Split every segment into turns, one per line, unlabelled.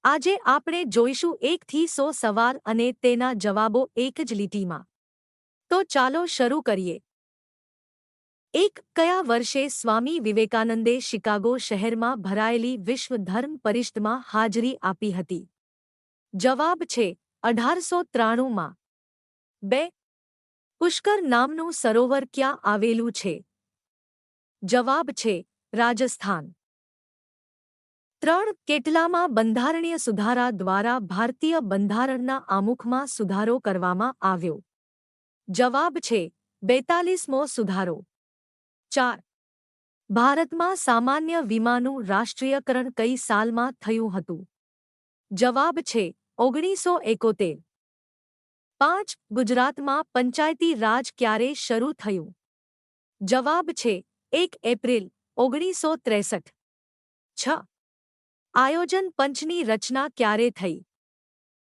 આજે આપણે જોઈશું 1 થી 100 સવાલ અને તેના જવાબો એક જ લીટીમાં. તો ચાલો શરૂ કરીએ. 1. કયા વર્ષે સ્વામી વિવેકાનંદે શિકાગો શહેરમાં ભરાયેલી વિશ્વ ધર્મ પરિષદમાં હાજરી આપી હતી? જવાબ છે 1893માં. 2. પુષ્કર નામનું સરોવર ક્યાં આવેલું છે? જવાબ છે રાજસ્થાન. 3. કેટલામાં બંધારણીય સુધારા દ્વારા ભારતીય બંધારણના આમુખમાં સુધારો કરવામાં આવ્યો? જવાબ છે 42મો સુધારો. 4. ભારતમાં સામાન્ય વીમાનું રાષ્ટ્રીયકરણ કઈ સાલમાં થયું હતું? જવાબ છે 1971. 5. ગુજરાતમાં પંચાયતી રાજ ક્યારે શરૂ થયું? જવાબ છે 1 એપ્રિલ 1963. 6. આયોજન પંચની રચના ક્યારે થઈ?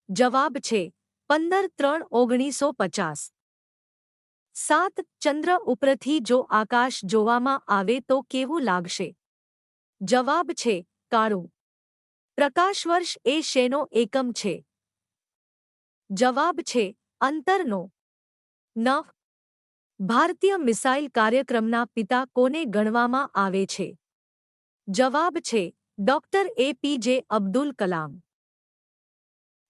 જવાબ છે 15/3/1950. 7. ચંદ્ર ઉપરથી જો આકાશ જોવામાં આવે તો કેવું લાગશે? જવાબ છે કાળું. પ્રકાશવર્ષ એ શેનો એકમ છે? જવાબ છે અંતરનો. 9. ભારતીય મિસાઇલ કાર્યક્રમના પિતા કોને ગણવામાં આવે છે? જવાબ છે ડોક્ટર APJ અબ્દુલ કલામ.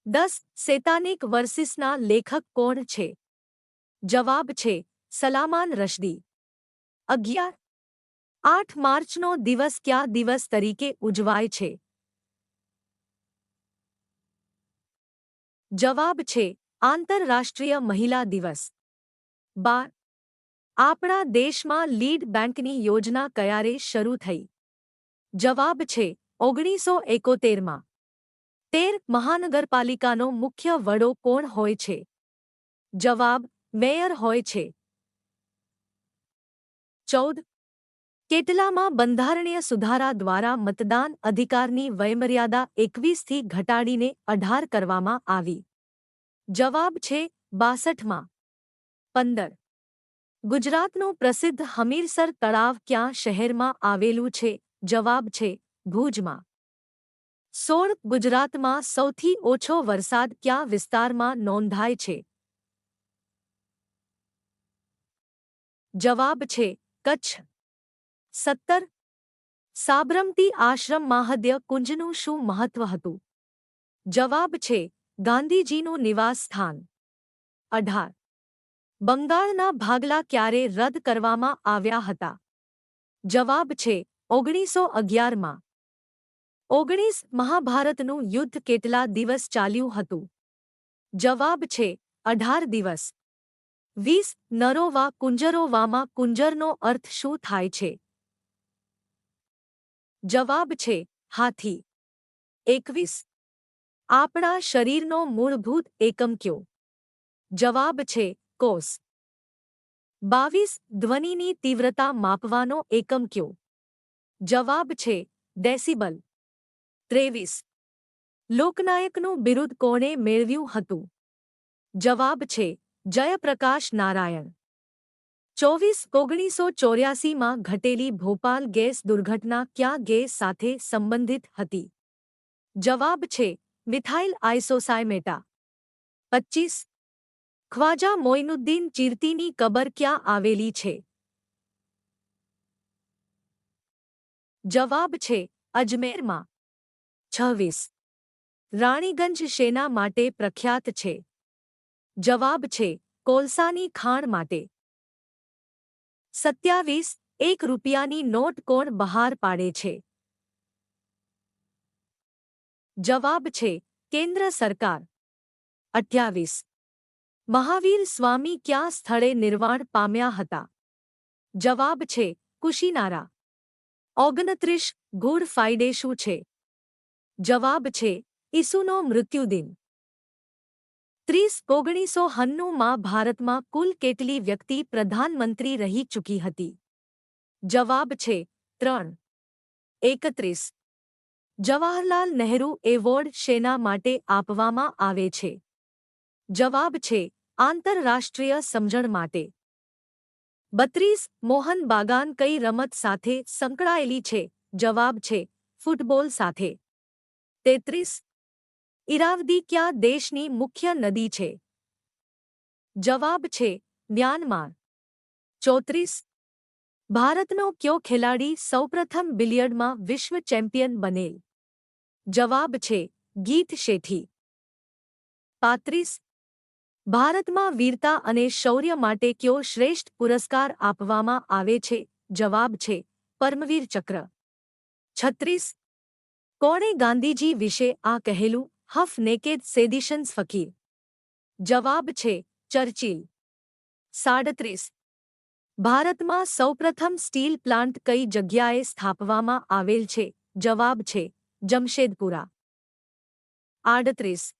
10. સૈતાનિક વર્સિસના લેખક કોણ છે? જવાબ છે સલામાન રશ્દી. 11. 8 માર્ચનો દિવસ કયા દિવસ તરીકે ઉજવાય છે? જવાબ છે આંતરરાષ્ટ્રીય મહિલા દિવસ. 12. આપણા દેશમાં લીડ બેંકની યોજના ક્યારે શરૂ થઈ? જવાબ છે 1971માં. 13. મહાનગરપાલિકાનો મુખ્ય વડો કોણ હોય છે? જવાબ મેયર હોય છે. 14. કેટલામાં બંધારણીય સુધારા દ્વારા મતદાન અધિકારની વયમર્યાદા 21થી ઘટાડીને 18 કરવામાં આવી? જવાબ છે 62માં. 15. ગુજરાતનું પ્રસિદ્ધ હમીરસર તળાવ ક્યાં શહેરમાં આવેલું છે? જવાબ છે ભુજમાં. 16. ગુજરાતમાં સૌથી ઓછો વરસાદ કયા વિસ્તારમાં નોંધાય છે? જવાબ છે કચ્છ. 17. સાબરમતી આશ્રમ માહદ્ય કુંજનું શું મહત્વ હતું? જવાબ છે ગાંધીજીનું નિવાસ સ્થાન. 18. બંગાળના ભાગલા ક્યારે રદ કરવામાં આવ્યા હતા? જવાબ છે 1911માં. 19. મહાભારતનું યુદ્ધ કેટલા દિવસ ચાલ્યું હતું? જવાબ છે 18 દિવસ. 20. નરો વા કુંજરો વામાં કુંજરનો અર્થ શું થાય છે? જવાબ છે હાથી. 21. આપણા શરીરનો મૂળભૂત એકમ કયો? જવાબ છે કોષ. 22. ધ્વનિની તીવ્રતા માપવાનો એકમ કયો? જવાબ છે ડેસિબલ. 23. લોકનાયકનું બિરુદ કોણે મેળવ્યું હતું? જવાબ છે જયપ્રકાશ નારાયણ. 24. 1984માં ઘટેલી ભોપાલ ગેસ દુર્ઘટના કયા ગેસ સાથે સંબંધિત હતી? જવાબ છે મિથાઇલ આઇસોસાયમેટા. 25. ખ્વાજા મોઇનુદ્દીન ચિશ્તીની કબર ક્યાં આવેલી છે? જવાબ છે અજમેરમાં. 26. રાણીગંજ શેના માટે પ્રખ્યાત છે? જવાબ છે કોલસાની ખાણ માટે. 27. 1 રૂપિયાની નોટ કોણ બહાર પાડે છે? જવાબ છે કેન્દ્ર સરકાર. 28. મહાવીર સ્વામી કયા સ્થળે નિર્વાણ પામ્યા હતા? જવાબ છે કુશીનારા. 29. ગુડ ફ્રાઇડે શું છે? જવાબ છે ઈસુનો મૃત્યુદિન. 30. 1990માં ભારતમાં કુલ કેટલી વ્યક્તિ પ્રધાનમંત્રી રહી ચૂકી હતી? જવાબ છે 3. 31. જવાહરલાલ નહેરુ એવોર્ડ શેના માટે આપવામાં આવે છે? જવાબ છે આંતરરાષ્ટ્રીય સમજણ માટે. 32. મોહન બાગાન કઈ રમત સાથે સંકળાયેલી છે? જવાબ છે ફૂટબોલ સાથે. 33. ઇરાવદી ક્યાં દેશની મુખ્ય નદી છે? જવાબ છે મ્યાનમાર. 34. ભારતનો કયો ખેલાડી સૌપ્રથમ બિલિયર્ડમાં વિશ્વ ચેમ્પિયન બનેલ? જવાબ છે ગીત શેઠી. 35. ભારતમાં વીરતા અને શૌર્ય માટે કયો શ્રેષ્ઠ પુરસ્કાર આપવામાં આવે છે? જવાબ છે પરમવીર ચક્ર. 36. કોણે ગાંધીજી વિશે આ કહેલું હફ નેકેડ સેડિશન્સ ફકીર? જવાબ છે ચર્ચિલ. 37. ભારતમાં સૌપ્રથમ સ્ટીલ પ્લાન્ટ કઈ જગ્યાએ સ્થાપવામાં આવેલ છે? જવાબ છે જમશેદપુરા. 38.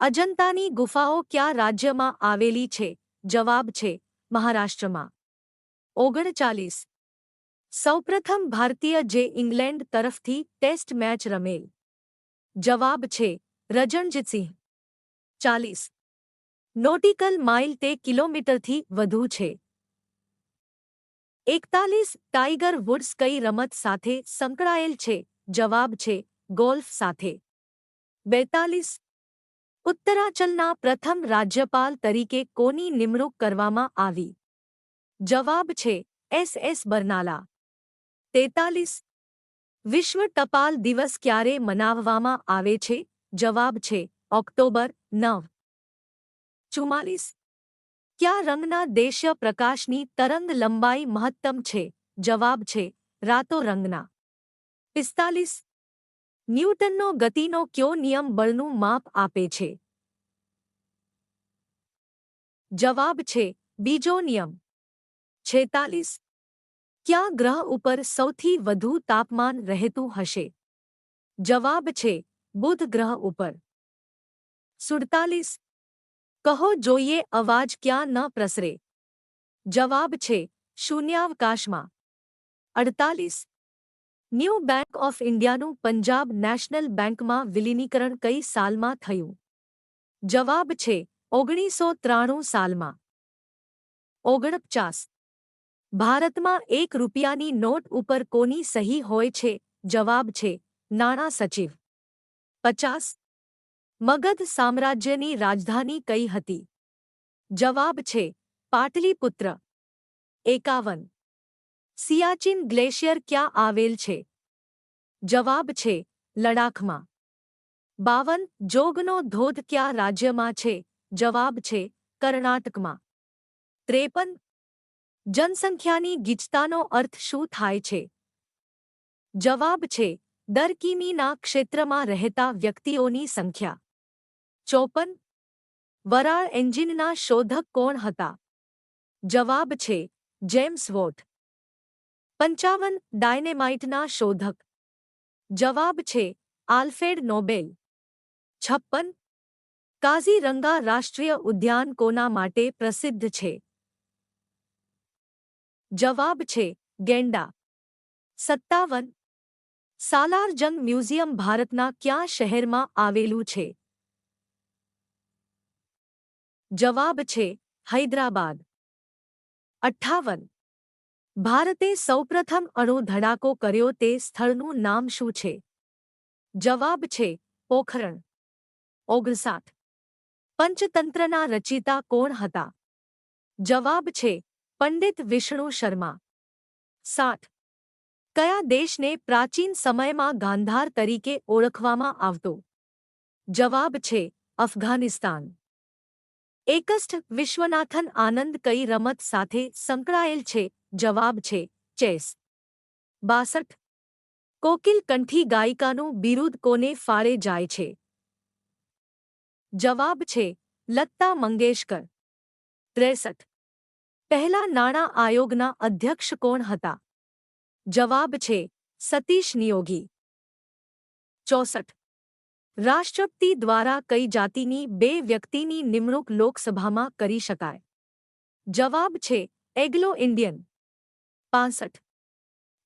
અજંતાની ગુફાઓ કયા રાજ્યમાં આવેલી છે? જવાબ છે મહારાષ્ટ્રમાં. 39. સૌપ્રથમ ભારતીય જે ઇંગ્લેન્ડ તરફથી ટેસ્ટ મેચ રમેલ? જવાબ છે રણજીતસિંહ. 40. નોટિકલ માઇલ તે કિલોમીટરથી વધુ છે. 41. ટાઇગર વુડ્સ કઈ રમત સાથે સંકળાયેલ છે? જવાબ છે ગોલ્ફ સાથે. 42. ઉત્તરાંચલના પ્રથમ રાજ્યપાલ તરીકે કોની નિમણૂક કરવામાં આવી? જવાબ છે એસ બરનાલા. 43. વિશ્વ ટપાલ દિવસ ક્યારે મનાવવામાં આવે છે? જવાબ છે ઓક્ટોબર 9. 44. કયા રંગના દેશ્ય પ્રકાશની તરંગ લંબાઈ મહત્તમ છે? જવાબ છે રાતો રંગના. 45. ન્યૂટનનો ગતિનો કયો નિયમ બળનું માપ આપે છે? જવાબ છે બીજો નિયમ. 46. કયા ગ્રહ ઉપર સૌથી વધુ તાપમાન રહેતું હશે? જવાબ છે બુધ ગ્રહ ઉપર. 47. કહો જોઈએ અવાજ ક્યાં ન પ્રસરે? જવાબ છે શૂન્યાવકાશમાં. 48. ન્યૂ બેંક ઓફ ઇન્ડિયાનું પંજાબ નેશનલ બેંકમાં વિલીનીકરણ કઈ સાલમાં થયું? જવાબ છે 1993 સાલમાં. 49. ભારતમાં ₹1ની નોટ ઉપર કોની સહી હોય છે? જવાબ છે નાણાં સચિવ. 50. મગધ સામ્રાજ્યની રાજધાની કઈ હતી? જવાબ છે પાટલીપુત્ર. 51. સિયાચીન ગ્લેશિયર ક્યાં આવેલ છે? જવાબ છે લડાખમાં. 52. જોગનો ધોધ કયા રાજ્યમાં છે? જવાબ છે કર્ણાટકમાં. 53. જનસંખ્યાની ગીચતાનો અર્થ શું થાય છે? જવાબ છે દર કિમીના ક્ષેત્રમાં રહેતા વ્યક્તિઓની સંખ્યા. 54. વરાળ એન્જિનના શોધક કોણ હતા? જવાબ છે જેમ્સ વોટ. 55. ડાયનેમાઇટના શોધક? જવાબ છે આલ્ફ્રેડ નોબેલ. 56. કાઝીરંગા રાષ્ટ્રીય ઉદ્યાન કોના માટે પ્રસિદ્ધ છે? જવાબ છે ગેંડા. 57. સાલારજંગ મ્યુઝિયમ ભારતના કયા શહેરમાં આવેલું છે? જવાબ છે હૈદરાબાદ. 58. ભારતે સૌપ્રથમ અણુ ધડાકો કર્યો તે સ્થળનું નામ શું છે? જવાબ છે પોખરણ. 59. પંચતંત્રના રચિતા કોણ હતા? જવાબ છે પંડિત વિષ્ણુ શર્મા. 60. કયા દેશને પ્રાચીન સમયમાં ગાંધાર તરીકે ઓળખવામાં આવતો? જવાબ છે અફઘાનિસ્તાન. 61. વિશ્વનાથન આનંદ કઈ રમત સાથે સંકળાયેલ છે? જવાબ છે ચેસ. 62. કોકિલ કંઠી ગાયિકાનું બિરુદ કોને ફાળે જાય છે? જવાબ છે લતા મંગેશકર. 63. પહેલા નાણાં આયોગના અધ્યક્ષ કોણ હતા? જવાબ છે સતીશ નિયોગી. 64. રાષ્ટ્રપતિ દ્વારા કઈ જાતિની 2 વ્યક્તિની નિમણૂક લોકસભામાં કરી શકાય? જવાબ છે એગ્લો ઇન્ડિયન. 65.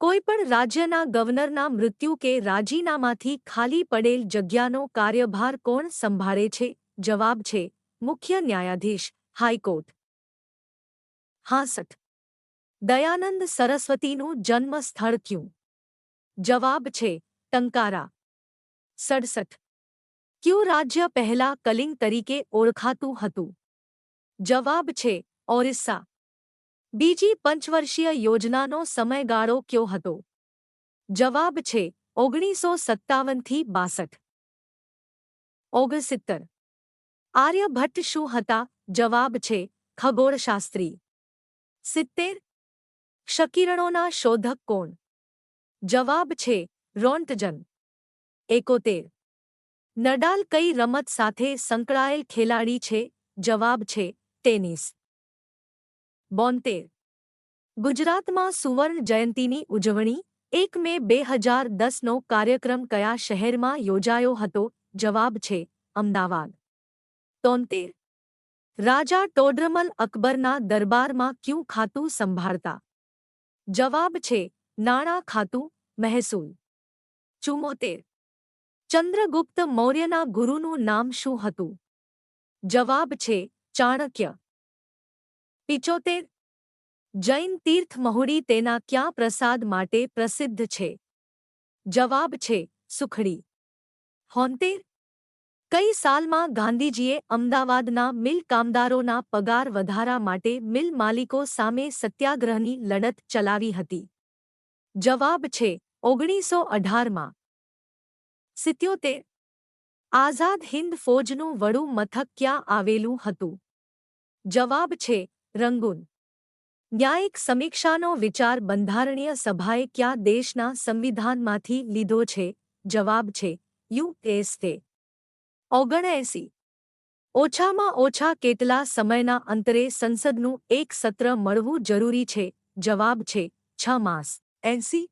કોઈપણ રાજ્યના ગવર્નરના મૃત્યુ કે રાજીનામાથી ખાલી પડેલ જગ્યાનો કાર્યભાર કોણ સંભાળે છે? જવાબ છે મુખ્ય ન્યાયાધીશ, હાઈકોર્ટ. 66. દયાનંદ સરસ્વતીનું જન્મ સ્થળ ક્યું? જવાબ છે ટંકારા. 67. ક્યું રાજ્ય પહેલા કલિંગ તરીકે ઓળખાતું હતું? જવાબ છે ઓરિસ્સા. બીજી પંચવર્ષીય યોજનાનો સમયગાળો કયો હતો? જવાબ છે 1957 થી 62. 69. આર્યભટ્ટ શું હતા? જવાબ છે ખગોળશાસ્ત્રી. 70. ક્ષકિરણોના શોધક કોણ? જવાબ છે રોન્ટજન. 71. નડાલ કઈ રમત સાથે સંકળાયેલ ખેલાડી છે? જવાબ છે ટેનિસ. 72. ગુજરાતમાં સુવર્ણ જયંતીની ઉજવણી 1 મે 2010નો કાર્યક્રમ કયા શહેરમાં યોજાયો હતો? જવાબ છે અમદાવાદ. 73. રાજા ટોડરમલ અકબરના દરબારમાં ક્યું ખાતું સંભાળતા? જવાબ છે નાણાં ખાતું, મહેસૂલ. 74. ચંદ્રગુપ્ત મૌર્યના ગુરુનું નામ શું હતું? જવાબ છે ચાણક્ય. 75. જૈન તીર્થ મહુડી તેના ક્યાં પ્રસાદ માટે પ્રસિદ્ધ છે? જવાબ છે સુખડી. 73. કઈ સાલમાં ગાંધીજીએ અમદાવાદના મિલ કામદારોના પગાર વધારા માટે મિલ માલિકો સામે સત્યાગ્રહની લડત ચલાવી હતી? જવાબ છે 1918માં. 77. આઝાદ હિંદ ફૌજનું વડું મથક ક્યાં આવેલું હતું? જવાબ છે રંગૂન. ન્યાયિક સમીક્ષાનો વિચાર બંધારણીય સભાએ ક્યાં દેશના સંવિધાનમાંથી લીધો છે? જવાબ છે યુએસએ. 79. ઓછામાં ઓછા કેટલા સમયના અંતરે સંસદનું એક સત્ર મળવું જરૂરી છે? જવાબ છે 6 માસ. 80.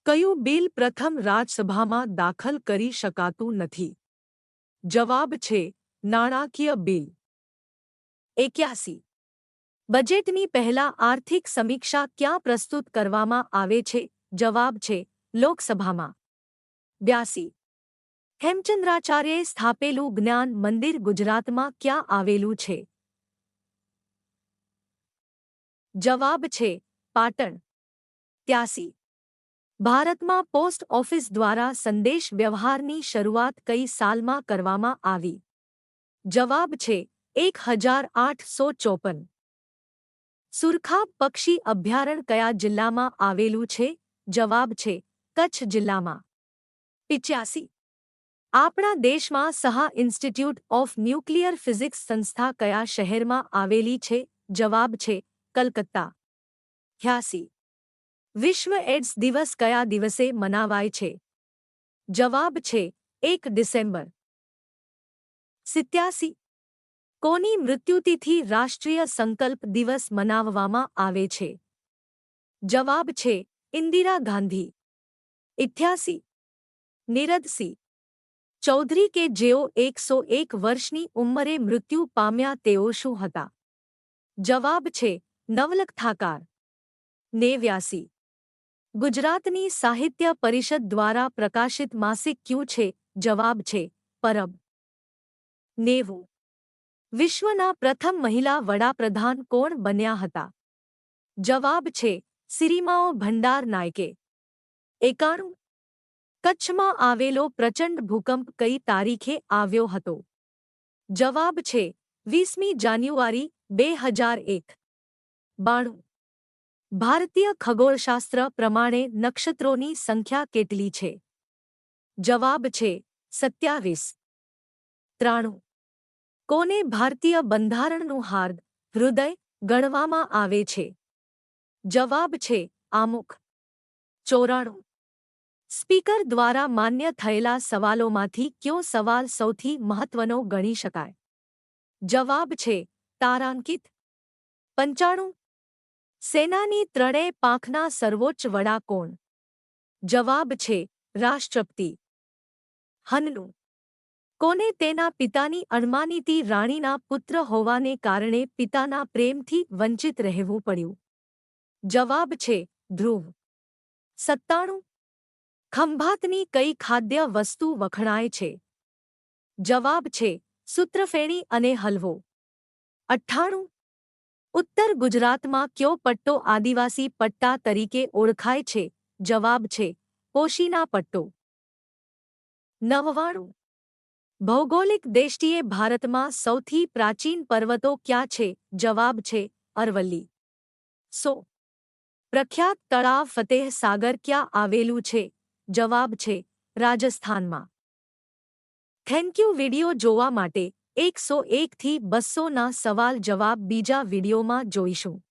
કયું બિલ પ્રથમ રાજ્યસભામાં દાખલ કરી શકાતું નથી? જવાબ છે નાણાકીય બિલ. 81. બજેટની પહેલા આર્થિક સમીક્ષા ક્યાં પ્રસ્તુત કરવામાં આવે છે? જવાબ છે લોકસભામાં. 82. હેમચંદ્રાચાર્યએ સ્થાપેલું જ્ઞાન મંદિર ગુજરાતમાં ક્યાં આવેલું છે? જવાબ છે પાટણ. 83. ભારતમાં પોસ્ટ ઓફિસ દ્વારા સંદેશ વ્યવહારની શરૂઆત કઈ સાલમાં કરવામાં આવી? જવાબ છે 1854. સુરખાબ પક્ષી અભયારણ્ય કયા જિલ્લામાં આવેલું છે? જવાબ છે કચ્છ જિલ્લામાં. 85. આપણા દેશમાં Saha institute of nuclear physics સંસ્થા કયા શહેરમાં આવેલી છે? જવાબ છે કલકત્તા. 86. વિશ્વ એડ્સ દિવસ કયા દિવસે મનાવાય છે? જવાબ છે 1 ડિસેમ્બર. 87. કોની મૃત્યુતિથિ રાષ્ટ્રીય સંકલ્પ દિવસ મનાવવામાં આવે છે? જવાબ છે ઇન્દિરા ગાંધી. 88. નીરદસિંહ ચૌધરી કે જેઓ 101 વર્ષની ઉંમરે મૃત્યુ પામ્યા તેઓ શું હતા? જવાબ છે નવલકથાકાર. 89. ગુજરાતની સાહિત્ય પરિષદ દ્વારા પ્રકાશિત માસિક ક્યું છે? જવાબ છે પરબ. 90. વિશ્વના પ્રથમ મહિલા વડાપ્રધાન કોણ બન્યા હતા? જવાબ છે સિરિમાઓ ભંડાર નાયકે. 91. કચ્છમાં આવેલો પ્રચંડ ભૂકંપ કઈ તારીખે આવ્યો હતો? જવાબ છે 20મી જાન્યુઆરી 2001. 92. ભારતીય ખગોળશાસ્ત્ર પ્રમાણે નક્ષત્રોની સંખ્યા કેટલી છે? જવાબ છે 27. 93. કોને ભારતીય બંધારણનું હાર્દ હૃદય ગણવામાં આવે છે? જવાબ છે આમુખ. 94. સ્પીકર દ્વારા માન્ય થયેલા સવાલોમાંથી કયો સવાલ સૌથી મહત્વનો ગણી શકાય? જવાબ છે તારાંકિત. 95. સેનાની ત્રણેય પાંખના સર્વોચ્ચ વડા કોણ? જવાબ છે રાષ્ટ્રપતિ. 96. કોને તેના પિતાની અણમાનીતી રાણીના પુત્ર હોવાને કારણે પિતાના પ્રેમથી વંચિત રહેવું પડ્યું? જવાબ છે ધ્રુવ. 97. ખંભાતની કઈ ખાદ્ય વસ્તુ વખણાય છે? જવાબ છે સૂત્રફેણી અને હલવો. 98. ઉત્તર ગુજરાતમાં કયો પટ્ટો આદિવાસી પટ્ટા તરીકે ઓળખાય છે? જવાબ છે પોશીના પટ્ટો. 99. ભૌગોલિક દ્રષ્ટિએ ભારતમાં સૌથી પ્રાચીન પર્વતો ક્યાં છે? જવાબ છે અરવલ્લી. 100. પ્રખ્યાત તળાવ ફતેહ સાગર ક્યાં આવેલું છે? જવાબ છે રાજસ્થાનમાં. Thank you. વિડિયો જોવા માટે 101 થી 200 ના સવાલ જવાબ બીજા વિડિયોમાં જોઈશું.